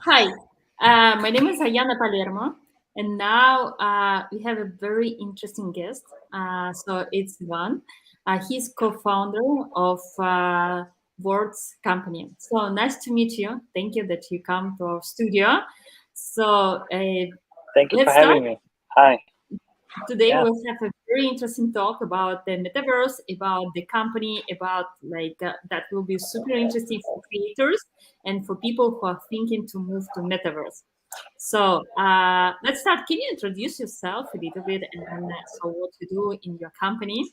Hi, my name is Ayana Palermo, and now we have a very interesting guest. So it's Ivan. He's co-founder of Words Company. So nice to meet you. Thank you that you come to our studio. So Thank you for let's start. having me. Hi. Today Yeah. we'll have a very interesting talk about the metaverse, about the company, about that will be super interesting for creators and for people who are thinking to move to metaverse. So let's start. Can you introduce yourself a little bit and so what you do in your company?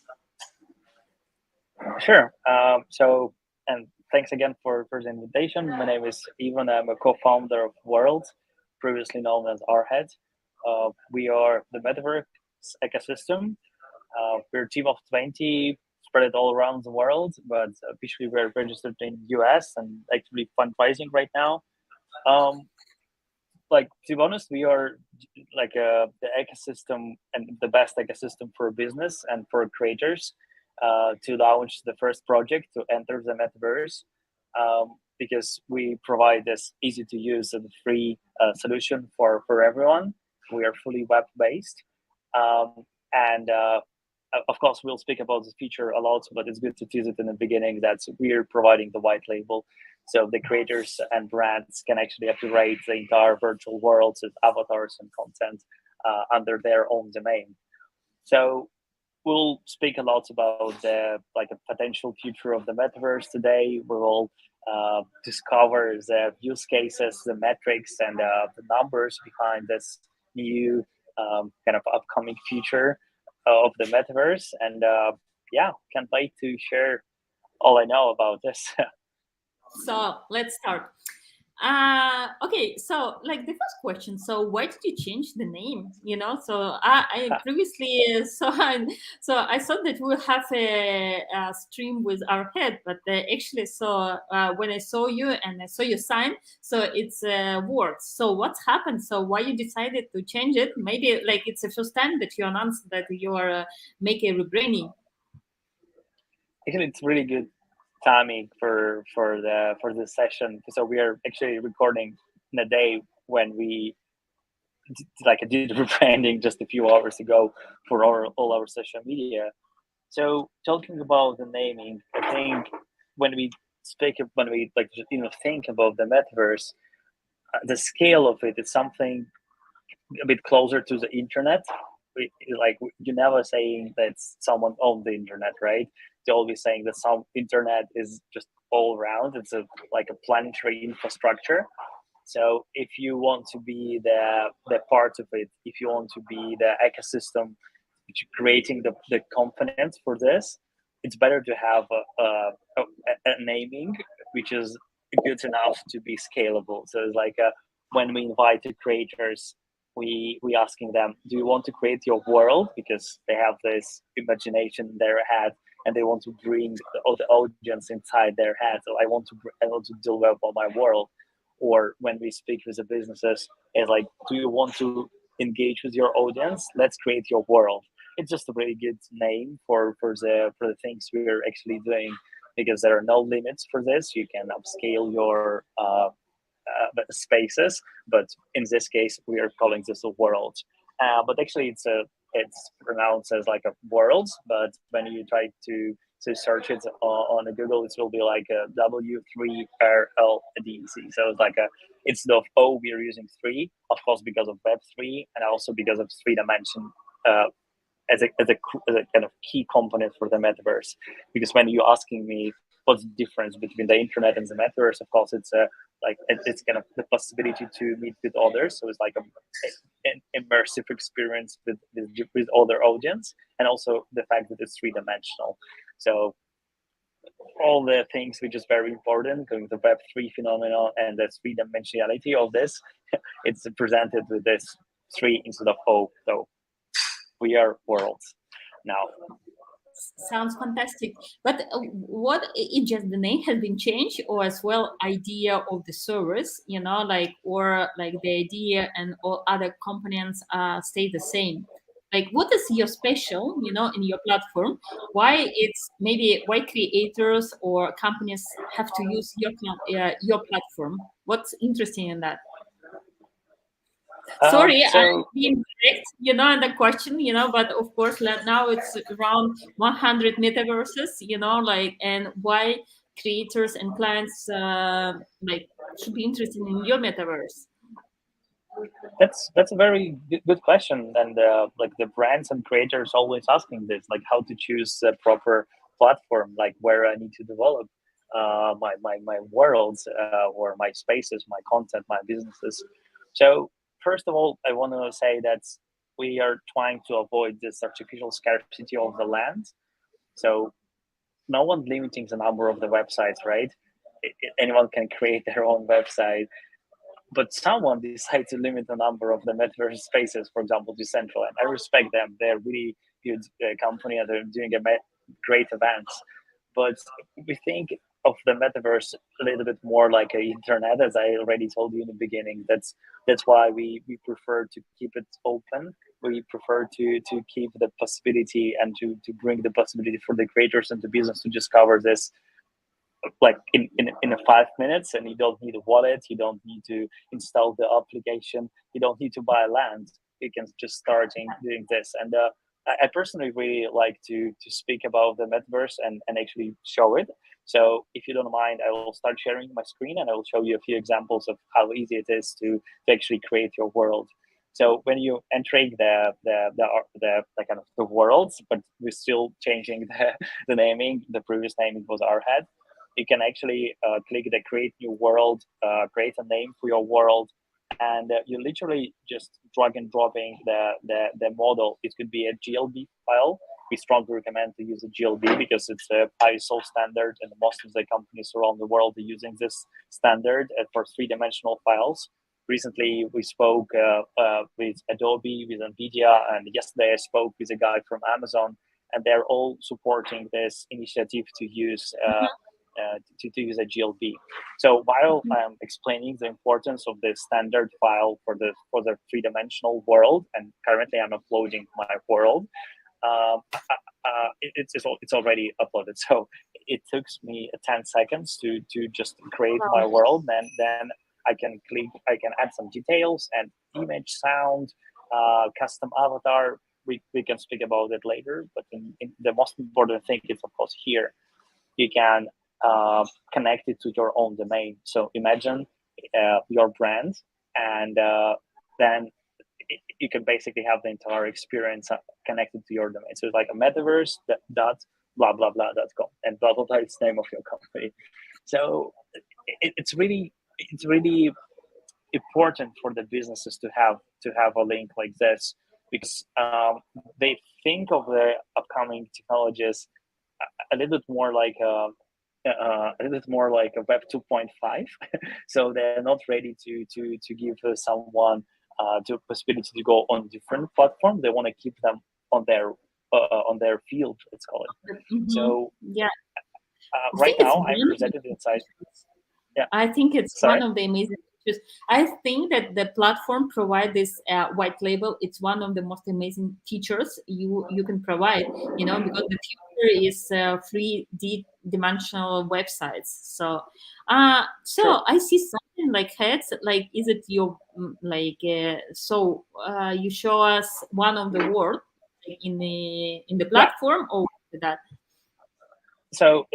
Sure. And thanks again for the invitation. My name is Ivan. I'm a co-founder of W3rlds, previously known as ARhead. We are the Metaverse ecosystem. We're a team of 20 spread all around the world, but officially we're registered in US and actively fundraising right now. Um, to be honest, we are the ecosystem and the best ecosystem for business and for creators to launch the first project to enter the metaverse, because we provide this easy to use and free solution for everyone. We are fully web based, um, and of course we'll speak about this feature a lot, but it's good to tease it in the beginning that we're providing the white label, so the creators and brands can actually upgrade the entire virtual worlds with avatars and content under their own domain. So we'll speak a lot about the a potential future of the metaverse today. We will discover the use cases, the metrics, and the numbers behind this new kind of upcoming future of the metaverse. And yeah, can't wait to share all I know about this. So let's start. Okay, so like the first question, so why did you change the name? So I previously I thought that we'll have a stream with our head, but actually, so when I saw you and I saw your sign, so it's words. So what's happened? So why you decided to change it? Maybe like it's the first time that you announced that you are making a rebranding. Actually, it's really good timing for this session. So we are actually recording in a day when we did rebranding just a few hours ago for all our social media. So talking about the naming, I think when we when we think about the metaverse, the scale of it is something a bit closer to the internet. You never saying that someone owned the internet, right? They're always saying that some internet is just all around. It's a planetary infrastructure. So if you want to be the part of it, if you want to be the ecosystem which creating the components for this, it's better to have a naming which is good enough to be scalable. So it's when we invite the creators, we asking them, do you want to create your world, because they have this imagination in their head and they want to bring all the audience inside their head. So I want to develop on my world. Or when we speak with the businesses, it's like, do you want to engage with your audience? Let's create your world. It's just a really good name for the things we're actually doing, because there are no limits for this. You can upscale your spaces, but in this case, we are calling this a world. But actually, it's pronounced as like a world. But when you try to search it on a Google, it will be like a W3rlds. So it's like a instead of O, we are using three, of course, because of Web3 and also because of three dimension. Uh, as a kind of key component for the metaverse. Because when you're asking me what's the difference between the internet and the metaverse, of course, it's kind of the possibility to meet with others. So it's like an immersive experience with other audience, and also the fact that it's three dimensional. So all the things which is very important, going to Web3 phenomenon and the three dimensionality of this, it's presented with this three instead of O. So we are worlds now. Sounds fantastic. But what it just the name has been changed, or as well idea of the service, or like the idea and all other components stay the same. Like, what is your special, in your platform? Why it's maybe why creators or companies have to use your platform? What's interesting in that? Sorry, I'm So being direct, in the question, but of course, now it's around 100 metaverses, and why creators and clients should be interested in your metaverse. that's a very good question, and like the brands and creators always asking this, like how to choose a proper platform, like where I need to develop my worlds or my spaces, my content, my businesses. So first of all, I want to say that we are trying to avoid this artificial scarcity of the land. So no one limiting the number of the websites, right? Anyone can create their own website, but someone decided to limit the number of the metaverse spaces, for example, Decentraland. I respect them; they're really good company and they're doing great events. But we think of the metaverse a little bit more like a internet, as I already told you in the beginning. That's why we prefer to keep it open. We prefer to keep the possibility and to bring the possibility for the creators and the business to discover this like in a 5 minutes, and you don't need a wallet, you don't need to install the application, you don't need to buy land. You can just starting doing this. And I personally really like to speak about the metaverse and actually show it. So if you don't mind, I will start sharing my screen and I will show you a few examples of how easy it is to actually create your world. So when you entering the kind of the worlds, but we're still changing the naming. The previous naming was ARhead. You can actually click the create new world, create a name for your world, and you literally just drag and dropping the model. It could be a GLB file. We strongly recommend to use a GLB because it's a ISO standard, and most of the companies around the world are using this standard for three-dimensional files. Recently, we spoke with Adobe, with NVIDIA, and yesterday I spoke with a guy from Amazon, and they're all supporting this initiative to use to use a GLB. So while I'm explaining the importance of the standard file for the three-dimensional world, and currently I'm uploading my world, it's already uploaded. So it took me 10 seconds to just create my world. Then I can add some details and image, sound, custom avatar. We can speak about it later, but in the most important thing is of course here you can connect it to your own domain. So imagine your brand, and then you can basically have the entire experience connected to your domain. So it's like a metaverse dot blah blah blah.com, and blah blah blah is the name of your company. So it's really important for the businesses to have a link like this, because they think of the upcoming technologies a little bit more like a little bit more like a Web 2.5. So they're not ready to give someone the possibility to go on different platform. They want to keep them on their field, let's call it. So Yeah, I right think it's now I'm one of the presented inside. Yeah, I think it's one sorry. of the amazing features. I think that the platform provide this white label. It's one of the most amazing features you can provide. Because the future is 3D dimensional websites. So Sure. I see something like heads. Like, is it your you show us one of the world in the Yeah. platform, or that? So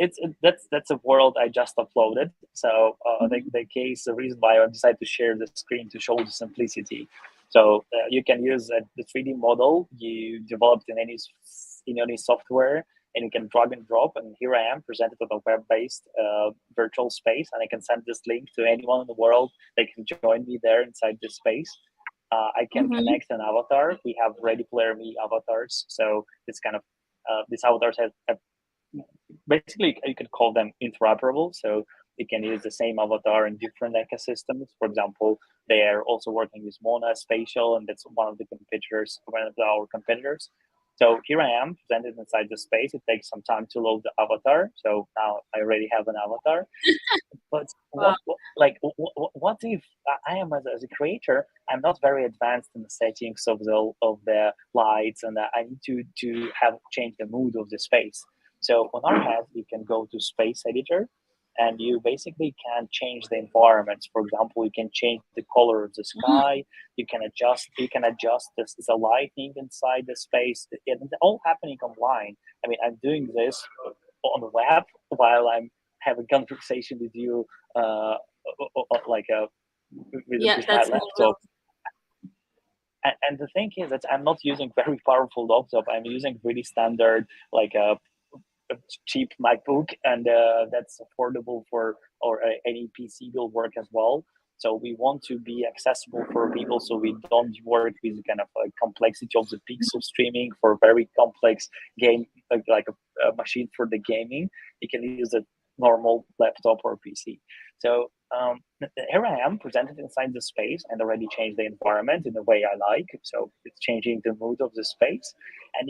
that's a world I just uploaded. So the reason why I decided to share the screen to show the simplicity. So you can use the 3D model you developed in any software, and you can drag and drop. And here I am presented on a web-based virtual space, and I can send this link to anyone in the world. They can join me there inside this space. I can Mm-hmm. connect an avatar. We have Ready Player Me avatars. So this kind of these avatars have basically you can call them interoperable. So you can use the same avatar in different ecosystems. For example, they are also working with Mona Spatial, and that's one of our competitors. So here I am presented inside the space. It takes some time to load the avatar. So now I already have an avatar. But Wow. what if I am as a creator? I'm not very advanced in the settings of the lights, and I need to have change the mood of the space. So on ARhead, you can go to Space Editor, and you basically can change the environments. For example, you can change the color of the sky. You can adjust the lighting inside the space. It's all happening online. I mean, I'm doing this on the web while I'm having conversation with you, like Yeah, with my that's laptop. And the thing is that I'm not using very powerful laptop. I'm using really standard, like a cheap MacBook, and that's affordable for, or any PC will work as well. So we want to be accessible for people, so we don't work with kind of like complexity of the pixel streaming for very complex game, like a machine for the gaming. You can use a normal laptop or PC. So here I am presented inside the space and already changed the environment in the way I like. So it's changing the mood of the space, and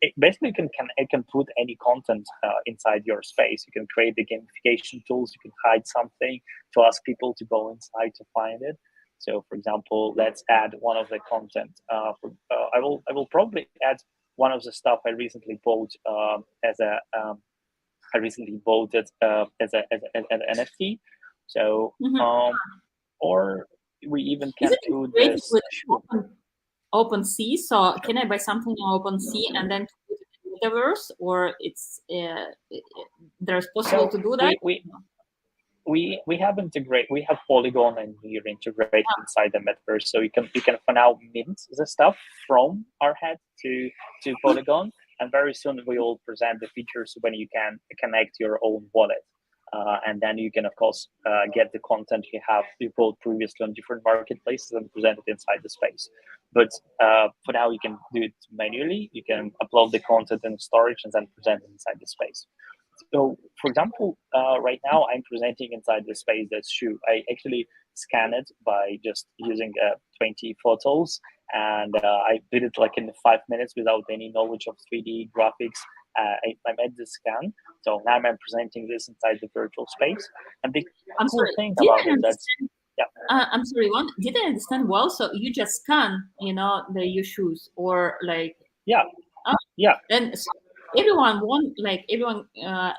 it basically it can put any content inside your space. You can create the gamification tools. You can hide something to ask people to go inside to find it. So, for example, let's add one of the content. I will probably add one of the stuff I recently bought as a I recently bought it as an NFT. So, Mhm. or we even Is can it put integrated this with shoe. Open Sea? So can I buy something on Open Sea and then put it in Metaverse, or there's possible So to do that? we have integrate we have Polygon and Near integrated inside the metaverse, so you can for now mint the stuff from ARhead to Polygon, and very soon we will present the features when you can connect your own wallet, and then you can of course get the content you bought previously on different marketplaces and present it inside the space. But for now you can do it manually. You can upload the content in storage and then present it inside the space. So, for example, right now I'm presenting inside the space that's shoe. I actually scan it by just using 20 photos, and I did it like in 5 minutes without any knowledge of 3D graphics. I made the scan, so now I'm presenting this inside the virtual space. And the I'm cool sorry. thing Did about I it, that's understand? yeah, I'm sorry. One, did I understand well? So you just scan, your shoes, or like, yeah, oh, yeah, then so everyone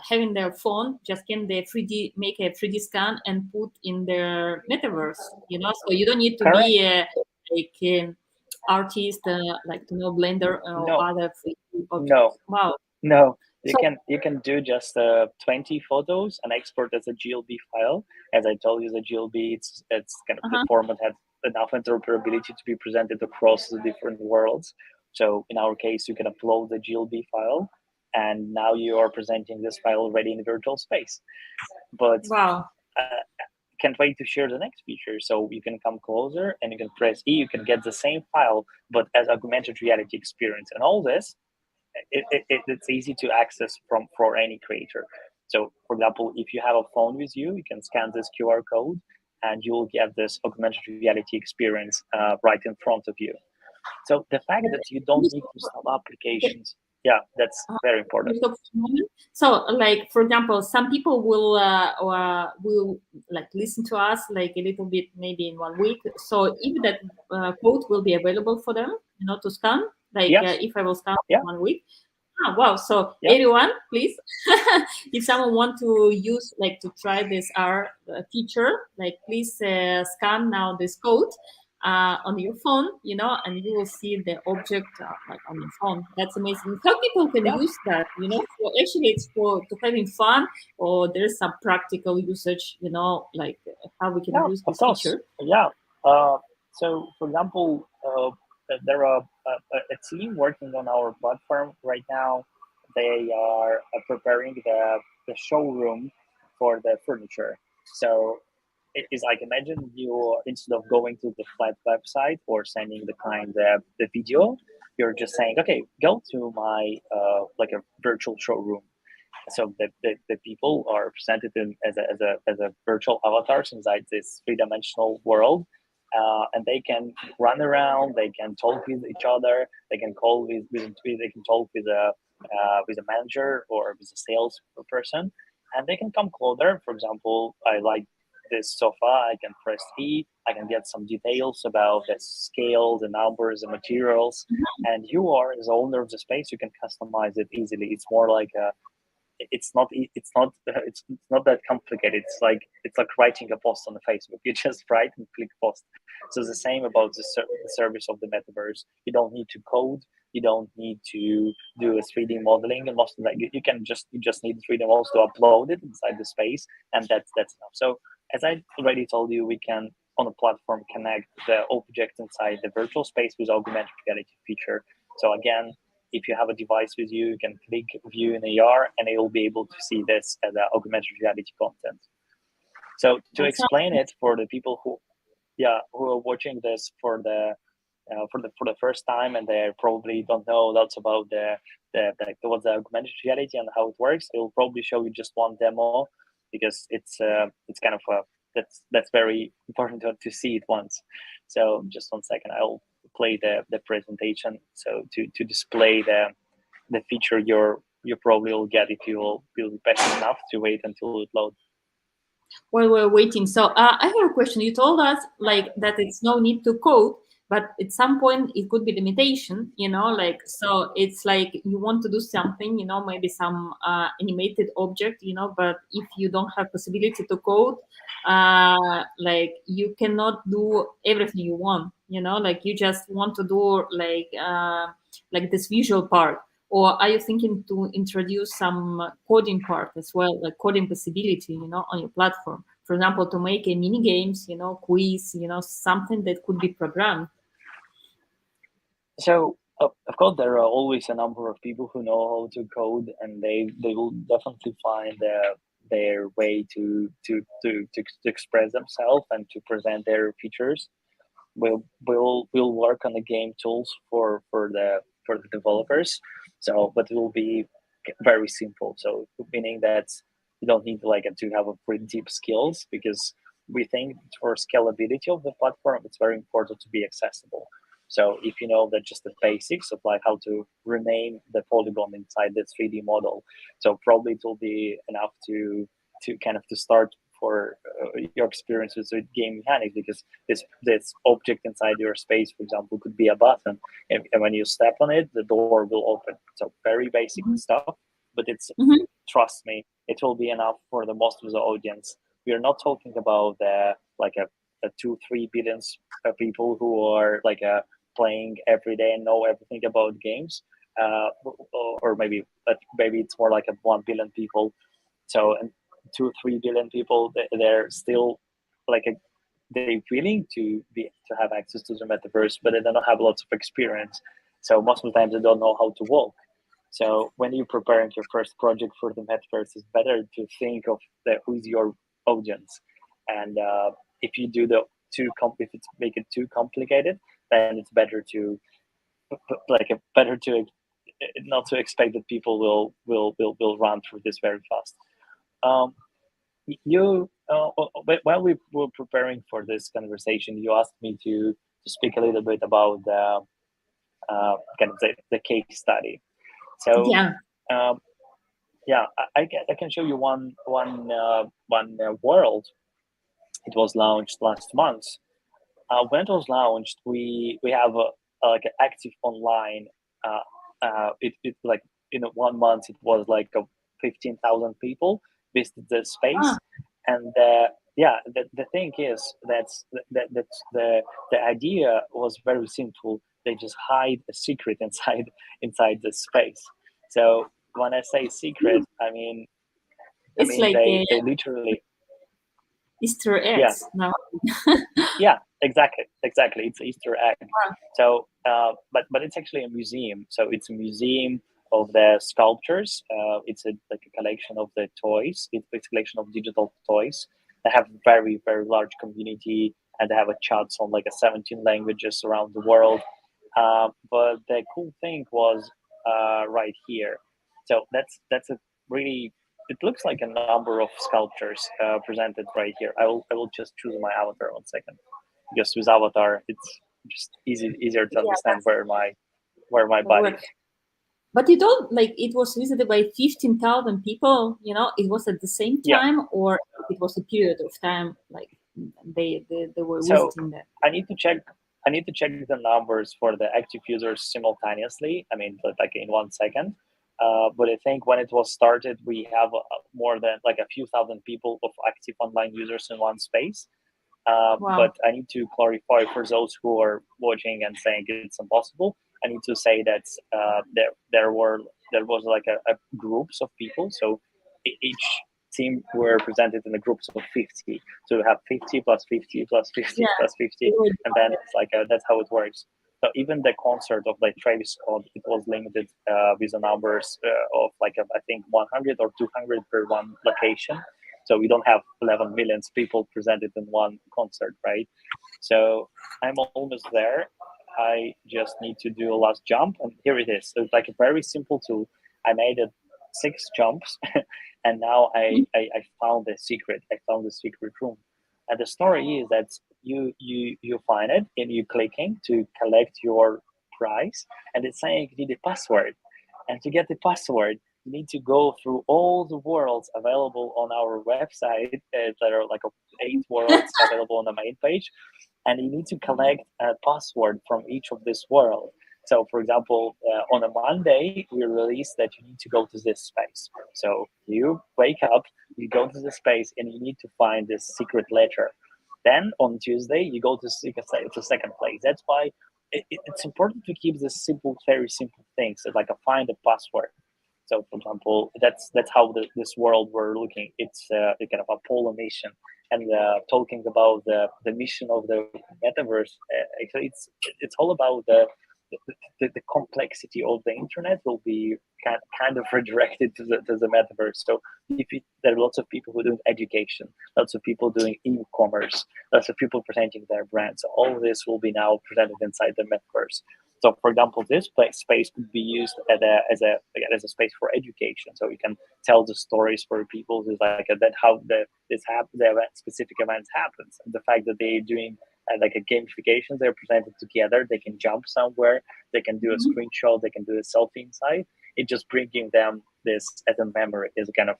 having their phone just can make a 3D scan and put in their metaverse. So you don't need to correct. be a like artist, like to know Blender or No, other 3D no, objects. Wow. no, you So can do just 20 photos and export as a GLB file. As I told you, the GLB, it's kind of the uh-huh. format has enough interoperability to be presented across the different worlds. So in our case, you can upload the GLB file, and now you are presenting this file already in the virtual space. But Wow. can't wait to share the next feature. So you can come closer and you can press E. You can get the same file, but as augmented reality experience, and all this it's easy to access from for any creator. So, for example, if you have a phone with you, you can scan this QR code, and you'll get this augmented reality experience right in front of you. So the fact that you don't need to install applications, yeah, that's Uh, very important. So, like for example, some people will like listen to us like a little bit maybe in 1 week. So if that code will be available for them, to scan, like Yes, if I will scan yeah, in 1 week. Wow! So yeah, everyone, please, if someone want to use like to try this R feature, like please scan now this code on your phone, and you will see the object like on your phone. That's amazing. How people can yeah, use that, So actually, it's for to having fun, or there's some practical usage, like how we can yeah, use of this course, feature. yeah. So, for example, there are a team working on our platform right now. They are preparing the showroom for the furniture. So it is like, imagine you, instead of going to the flat website or sending the client the video, you're just saying, okay, go to my like a virtual showroom. So the people are presented as a virtual avatars inside this three-dimensional world, and they can run around, they can talk with each other, they can call they can talk with a manager or with a sales person, and they can come closer. For example, I like this sofa, I can press E, I can get some details about the scale, the numbers, the materials, and you are as the owner of the space, you can customize it easily. It's more like a it's not that complicated. It's like writing a post on Facebook. You just write and click post. So the same about the service of the metaverse. You don't need to code. You don't need to do a 3D modeling, and most of that you just need 3D models to upload it inside the space, and that's enough. So as I already told you, we can on a platform connect the object inside the virtual space with augmented reality feature. So again, if you have a device with you, you can click view in AR, and you'll be able to see this as augmented reality content. So to explain it for the people who are watching this for the first time, and they probably don't know lots about what's the augmented reality and how it works, it will probably show you just one demo, because it's kind of that's very important to see it once. So just 1 second, I'll play the presentation, so to display the feature you probably will get if you will be patient enough to wait until it loads. While we're waiting, so I have a question. You told us like that it's no need to code, but at some point it could be limitation, like, so it's like you want to do something, maybe some animated object, but if you don't have possibility to code, like you cannot do everything you want, like you just want to do like this visual part. Or are you thinking to introduce some coding part as well, like coding possibility, on your platform? For example, to make a mini games, quiz, something that could be programmed. So of course, there are always a number of people who know how to code, and they will definitely find their way to express themselves and to present their features. We'll work on the game tools for the developers. So, but it will be very simple. So, meaning that you don't need to have a pretty deep skills, because we think for scalability of the platform, it's very important to be accessible. So if you know that just the basics of like how to rename the polygon inside the 3D model, so probably it will be enough to kind of to start for your experience with the game mechanics, because this object inside your space, for example, could be a button, and when you step on it, the door will open. So very basic stuff, but it's trust me, it will be enough for the most of the audience. We are not talking about like a 2-3 billions people who are playing every day and know everything about games, or maybe it's more like a 1 billion people. So, and 2-3 billion people, they're still they willing to have access to the metaverse, but they don't have lots of experience. So most of the time they don't know how to walk. So when you're preparing your first project for the metaverse, it's better to think of who's your audience, and if you do if it's make it too complicated, then it's better to not to expect that people will run through this very fast. While we were preparing for this conversation, you asked me to speak a little bit about kind of the case study. So Yeah. I can show you one world. It was launched last month. When it was launched, we have an active online. It like in 1 month it was like 15,000 people visited the space, and the thing is that's the idea was very simple. They just hide a secret inside the space. So when I say secret, I mean It's like they literally Easter eggs now. Yeah, exactly. It's Easter egg. So, but it's actually a museum. So it's a museum of the sculptures. It's like a collection of the toys. It's a collection of digital toys. They have very large community, and they have a chats on 17 languages around the world. But the cool thing was right here. So that's a really. It looks like a number of sculptures presented right here. I will just choose my avatar 1 second, because with avatar it's just easier to understand where my body is. But you don't it was visited by 15,000 people. It was at the same time, or it was a period of time they were visiting that. I need to check the numbers for the active users simultaneously. I mean, in 1 second. But I think when it was started, we have more than like a few thousand people of active online users in one space. Wow. But I need to clarify for those who are watching and saying it's impossible. I need to say that there was like a groups of people. So each team were presented in the groups of 50. So we have 50 plus 50 plus 50 Yeah. plus 50, Good. and then it's like that's how it works. So even the concert of like Travis Scott, it was limited with the numbers of like I think 100 or 200 per one location. So we don't have 11 million people presented in one concert, right? So I'm almost there. I just need to do a last jump, and here it is. So it's like a very simple tool. I made it 6 jumps, and now I found the secret. I found the secret room. And the story is that you find it and you clicking to collect your prize, and it's saying you need a password. And to get the password, you need to go through all the worlds available on our website. There are like 8 worlds available on the main page, and you need to collect a password from each of this world. So, for example, on a Monday, we release that you need to go to this space. So you wake up, you go to the space, and you need to find this secret letter. Then on Tuesday, you go to second place. That's why it's important to keep this simple, very simple things, like a find a password. So, for example, that's how this world we're looking. It's a kind of a polar mission, and talking about the mission of the metaverse. Actually, it's all about the complexity of the internet will be kind of redirected to the metaverse. So there are lots of people who are doing education, lots of people doing e-commerce, lots of people presenting their brands. So all of this will be now presented inside the metaverse. So, for example, this space could be used as a space for education. So you can tell the stories for people who's like that how the specific events happens, and the fact that they're doing like a gamification, they're presented together. They can jump somewhere, they can do a screenshot, they can do a selfie inside. It just bringing them this as a memory is kind of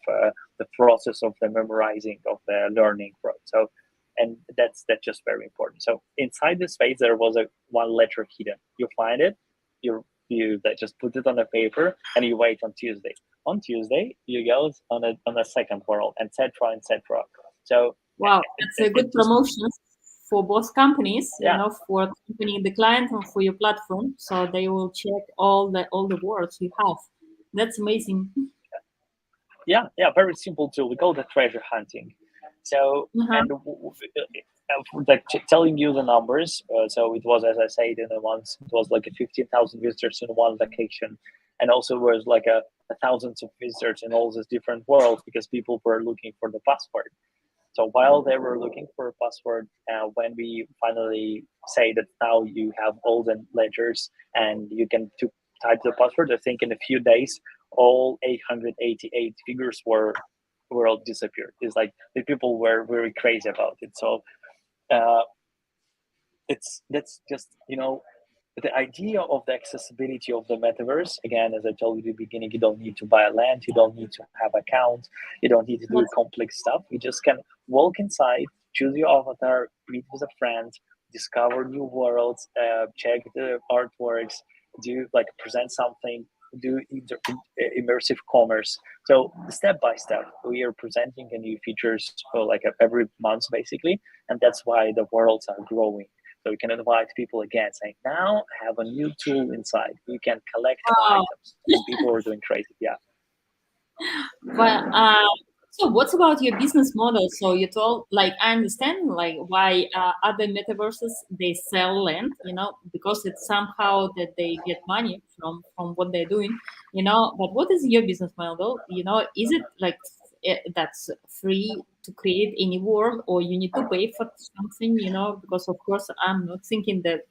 the process of the memorizing of the learning. So and that's just very important. So inside the space there was a one letter hidden. You find it, you that just put it on a paper, and you wait on Tuesday. On Tuesday you go on a second world, etc., etc. So Wow, that's a it good just promotion for both companies, yeah for accompanying the client and for your platform. So they will check all the words you have. That's amazing. yeah, very simple tool. We call it treasure hunting. So Uh-huh. and like telling you the numbers. So it was, as I said, in the once it was like a 15,000 visitors in one vacation, and also was like a thousands of visitors in all these different worlds because people were looking for the password. So while they were looking for a password, when we finally say that now you have all the letters and you can type the password, I think in a few days, all 888 figures were all disappeared. It's like the people were very crazy about it. So uh, that's just the idea of the accessibility of the metaverse. Again, as I told you at the beginning, you don't need to buy a land, you don't need to have account, you don't need to do That's complex stuff. You just can walk inside, choose your avatar, meet with a friend, discover new worlds, check the artworks, do like present something, do immersive commerce. So step by step we are presenting a new features for like every month basically, and that's why the worlds are growing. So you can invite people again, saying, "Now I have a new tool inside. You can collect my wow. items," and people are doing crazy. Yeah. But so what's about your business model? So you told, like, I understand, like, why other metaverses they sell land, because it's somehow that they get money from what they're doing, But what is your business model? Is it like that's free to create any world, or you need to pay for something? Because of course I'm not thinking that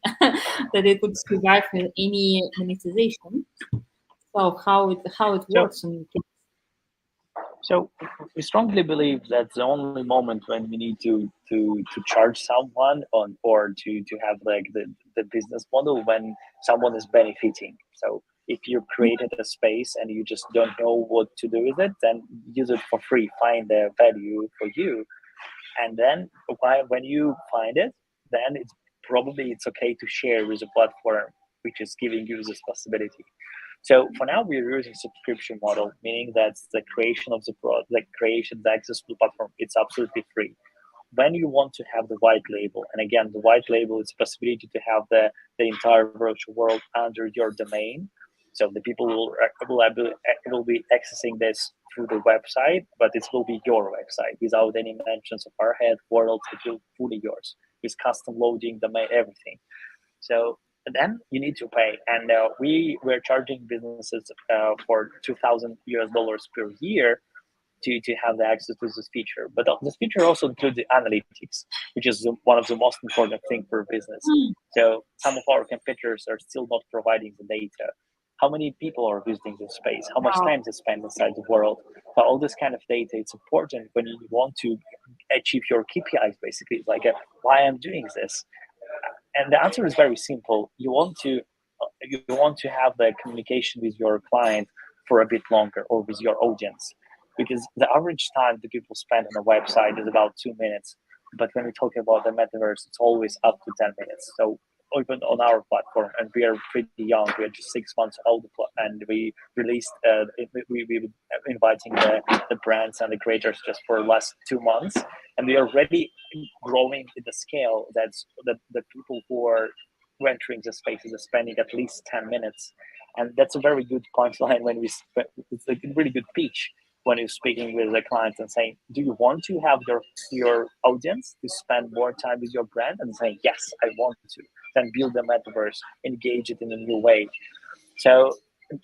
that it would survive with any monetization. So how it So works and So we strongly believe that's the only moment when we need to charge someone on or to have like the business model when someone is benefiting. So if you created a space and you just don't know what to do with it, then use it for free. Find the value for you, and then when you find it, then it's okay to share with a platform which is giving you this possibility. So for now, we're using subscription model, meaning that the creation of the product, like creation, the access to the platform, it's absolutely free. When you want to have the white label, and again, the white label is a possibility to have the entire virtual world under your domain. So the people will be accessing this through the website, but it will be your website without any mentions of ARhead, World. It will fully yours with custom loading, domain, everything. So then you need to pay, and we're charging businesses for $2,000 per year to have the access to this feature. But this feature also includes the analytics, which is one of the most important thing for business. So some of our competitors are still not providing the data. How many people are visiting this space? How much Wow. time they spend inside the world? So all this kind of data, it's important when you want to achieve your KPIs. Basically, it's like why I'm doing this, and the answer is very simple. You want to have the communication with your client for a bit longer, or with your audience, because the average time that people spend on a website is about 2 minutes, but when we talk about the metaverse, it's always up to 10 minutes. So even on our platform, and we are pretty young, we are just 6 months old, and we released we inviting the brands and the creators just for the last 2 months, and we are already growing in the scale that's the people who are entering the spaces are spending at least 10 minutes. And that's a very good punchline when it's a really good pitch when you're speaking with the client and saying, do you want to have your audience to spend more time with your brand? And saying, yes, I want to. Then build the metaverse, engage it in a new way. So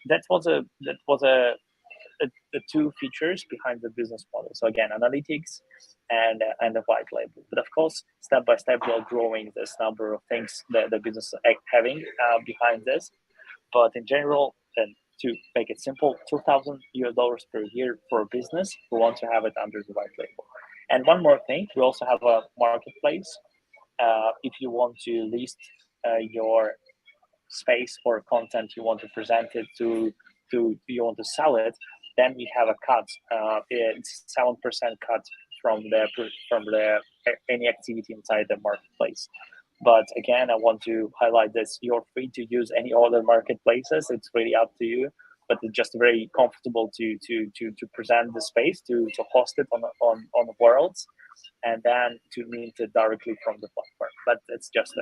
that was the two features behind the business model. So again, analytics and the white label. But of course, step by step, we are growing this number of things that the business is having behind this. But in general, then to make it simple, $2,000 per year for a business who want to have it under the white label. And one more thing, we also have a marketplace. If you want to list your space or content, you want to present it to you want to sell it, then we have a cut. It's 7% cut from the any activity inside the marketplace. But again, I want to highlight this: you're free to use any other marketplaces. It's really up to you. But it's just very comfortable to present the space, to host it on Worlds, and then to mint it directly from the platform. But it's just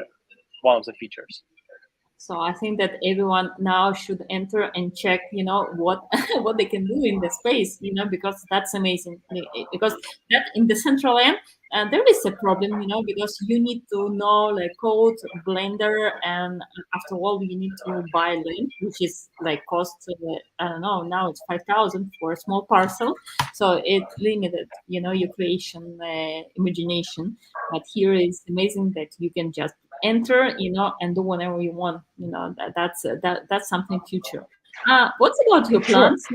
one of the features. So I think that everyone now should enter and check, what what they can do in the space, because that's amazing. Because that in the central end, there is a problem, because you need to know like code, Blender, and after all, you need to buy land, which is like cost. I don't know. Now it's 5,000 for a small parcel, so it limited, your creation imagination. But here is amazing that you can just enter, and do whatever you want. That's something future. What's about your Sure. plans?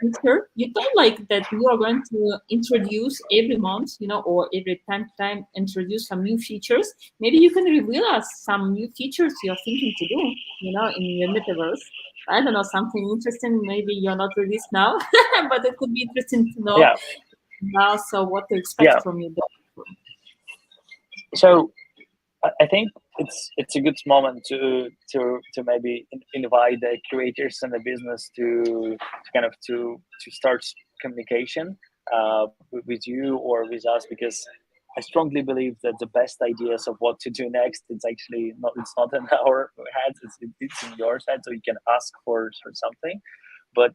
Future. You told like that you are going to introduce every month, or every time to time introduce some new features. Maybe you can reveal us some new features you're thinking to do, in your metaverse. I don't know, something interesting. Maybe you're not released now, but it could be interesting to know Yeah. now. So what to expect Yeah. from you? So I think it's a good moment to maybe invite the creators and the business to kind of to start communication with you or with us, because I strongly believe that the best ideas of what to do next, it's not in our heads, it's in your head, so you can ask for something. But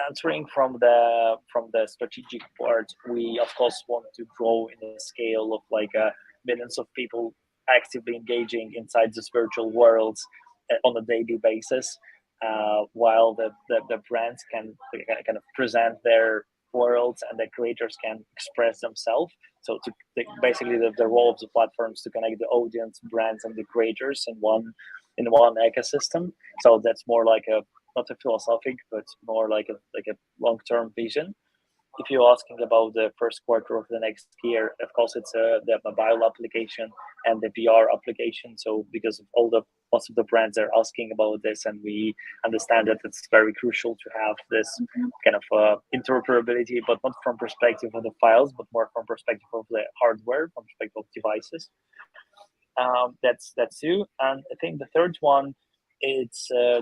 answering from the strategic part, we of course want to grow in a scale of like millions of people actively engaging inside this virtual worlds on a daily basis, while the brands can kind of present their worlds and the creators can express themselves. So basically the role of the platforms to connect the audience, brands, and the creators in one ecosystem. So that's more like a not a philosophic, but more like a long-term vision. If you're asking about the first quarter of the next year, of course, it's the mobile application and the VR application. So because of most of the brands are asking about this, and we understand that it's very crucial to have this kind of interoperability, but not from perspective of the files, but more from perspective of the hardware, from perspective of devices. That's two, and I think the third one it's a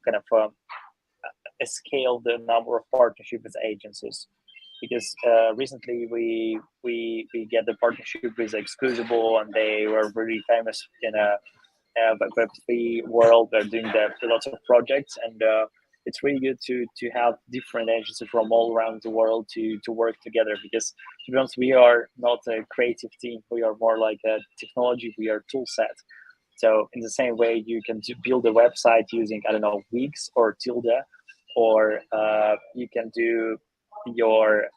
kind of scale the number of partnership with agencies, because recently we get the partnership with Excusable, and they were really famous in a Web3 world. They're doing lots of projects, and it's really good to have different agencies from all around the world to work together, because to be honest, we are not a creative team. We are more like a technology. We are tool set. So in the same way, you can build a website using, I don't know, Wix or Tilde, or you can do your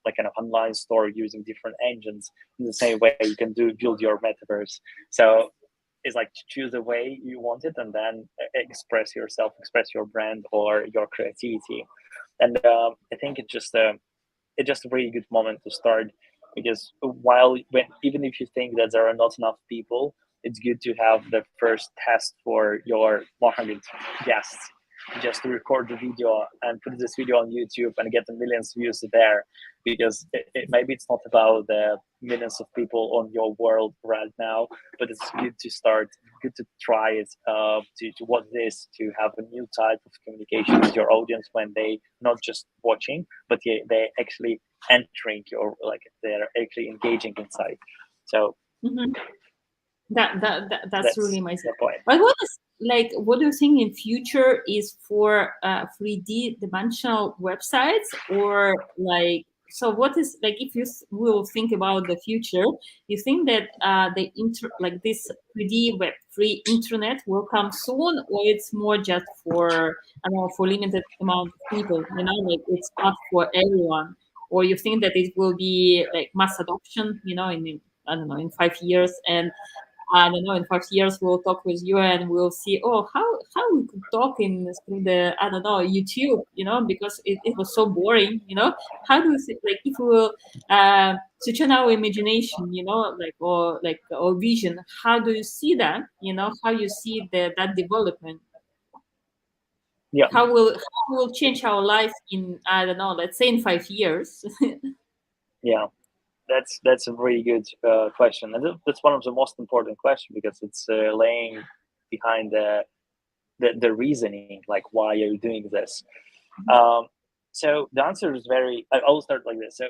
like kind of online store using different engines. In the same way, you can build your metaverse. So it's like choose a way you want it, and then express yourself, express your brand or your creativity. And I think it's just a really good moment to start, because even if you think that there are not enough people, it's good to have the first test for your 100 guests, just to record the video and put this video on YouTube and get the millions of views there, because maybe it's not about the millions of people on your world right now, but it's good to start, good to try it, to what it is to have a new type of communication with your audience, when they not just watching, but they actually entering your, like, they're actually engaging inside. So Mhm. That's really that's amazing. the point. But what is, like, what do you think in future is for 3D dimensional websites, or like, so what is, like, if you will think about the future, you think that like this 3D Web3 internet will come soon, or it's more just for, I don't know, for limited amount of people, like it's not for everyone, or you think that it will be like mass adoption, in I don't know, in 5 years, and I don't know, in 5 years we'll talk with you and we'll see, oh, how we could talk through the, I don't know, YouTube, because it was so boring. How do you see, like, if we will switch on our imagination, like, or like, or vision, how do you see that? How you see that development? Yeah, How will change our life in, I don't know, let's say in 5 years? yeah. That's a really good question, and that's one of the most important questions, because it's laying behind the reasoning, like why are you doing this. Um, so the answer is I'll start like this. So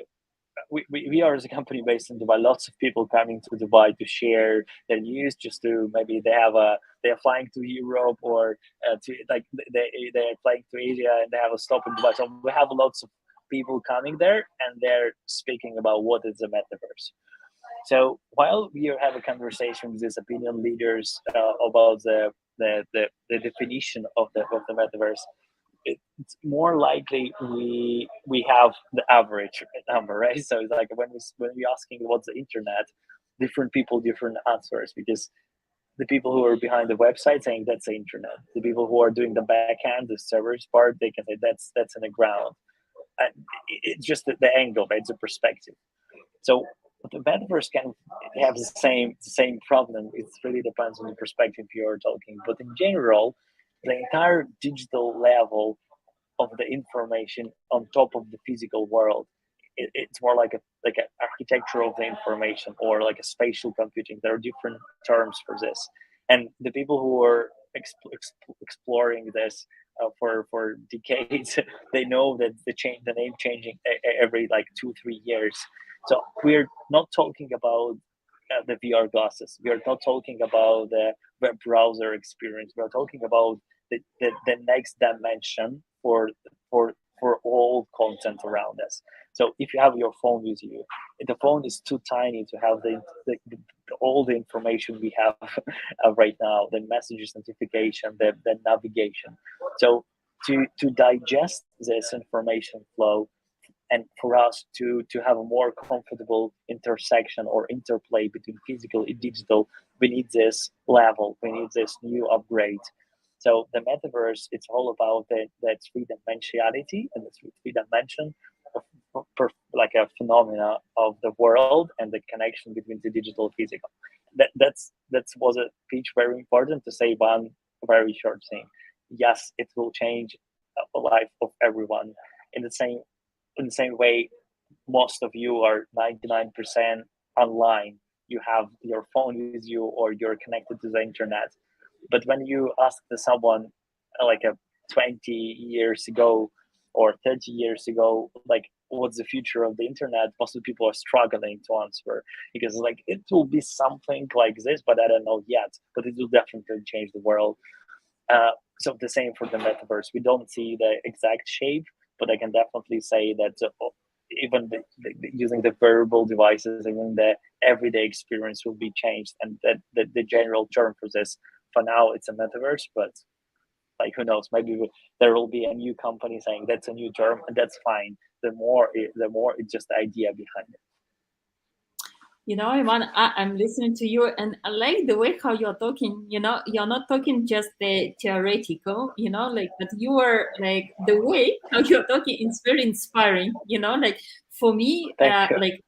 we are, as a company based in Dubai, lots of people coming to Dubai to share their news, just to maybe they're flying to Europe, or to, like, they're flying to Asia and they have a stop in Dubai. So we have lots of people coming there, and they're speaking about what is the metaverse. So while we have a conversation with these opinion leaders about the definition of the metaverse, it's more likely we have the average number, right? So it's like when we asking what's the internet, different people different answers, because the people who are behind the website saying that's the internet, the people who are doing the back end, the servers part, they can say that's in the ground. And it's just the angle, right? It's a perspective. So the metaverse can have the same problem. It really depends on the perspective you're talking. But in general, the entire digital level of the information on top of the physical world, it's more like a architecture of the information, or like a spatial computing. There are different terms for this, and the people who are exploring this for decades, they know that the name changing every like 2-3 years. So we're not talking about the VR glasses. We are not talking about the web browser experience. We are talking about the next dimension for all content around us. So if you have your phone with you, the phone is too tiny to have all the information we have right now, the messages, notification, the navigation. So to digest this information flow, and for us to have a more comfortable intersection or interplay between physical and digital, we need this level, we need this new upgrade. So the metaverse, it's all about that three-dimensionality and the three dimension of like a phenomena of the world, and the connection between the digital and physical. That was a pitch, very important to say one very short thing. Yes, it will change the life of everyone. In the same way, most of you are 99% online. You have your phone with you, or you're connected to the internet. But when you ask someone like 20 years ago or 30 years ago, like what's the future of the internet, most of the people are struggling to answer, because like it will be something like this, but I don't know yet. But it will definitely change the world. So the same for the metaverse. We don't see the exact shape, but I can definitely say that even using the wearable devices, even the everyday experience will be changed, and that the general term for this, for now, it's a metaverse, but like who knows, maybe there will be a new company saying that's a new term, and that's fine. The more it's just the idea behind it. Ivan, I'm listening to you, and I like the way how you're talking. You're not talking just the theoretical, but you are like the way how you're talking is very inspiring. Like for me, Thank you. like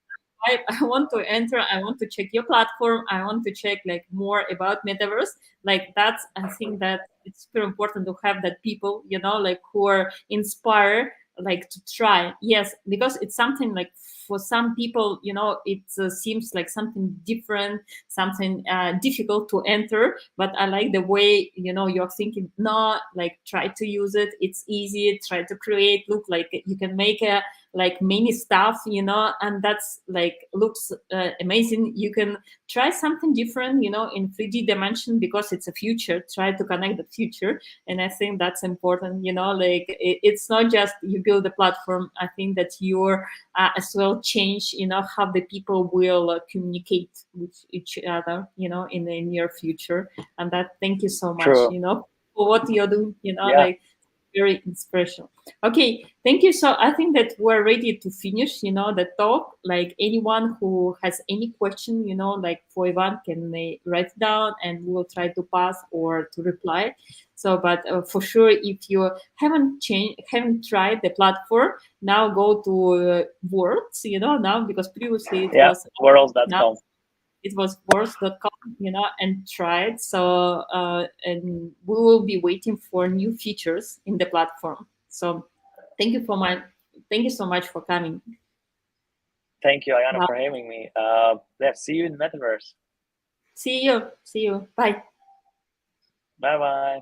I want to enter, I want to check your platform, I want to check like more about metaverse. Like that's, I think that it's super important to have that people, like who are inspired, like to try. Yes, because it's something like for some people, it seems like something different, something difficult to enter. But I like the way you're thinking. No, like try to use it. It's easy. Try to create. Look, like you can make a like many stuff, and that's like looks amazing. You can try something different, in 3D dimension, because it's a future. Try to connect the future, and I think that's important. Like it's not just you build a platform. I think that you're as well change, how the people will communicate with each other, in the near future. And that, thank you so much, True. for what you're doing, Yeah. like very inspirational. Okay, thank you. So I think that we're ready to finish, the talk. Like anyone who has any question, like for Ivan, can they write it down and we'll try to pass or to reply. So, but for sure, if you haven't tried the platform, now go to Worlds, now, because previously it was now WRlds.com. it was words.com, and try it. So, and we will be waiting for new features in the platform. So, thank you thank you so much for coming. Thank you, Ayana, Bye. for having me. See you in the metaverse. See you. Bye. Bye bye.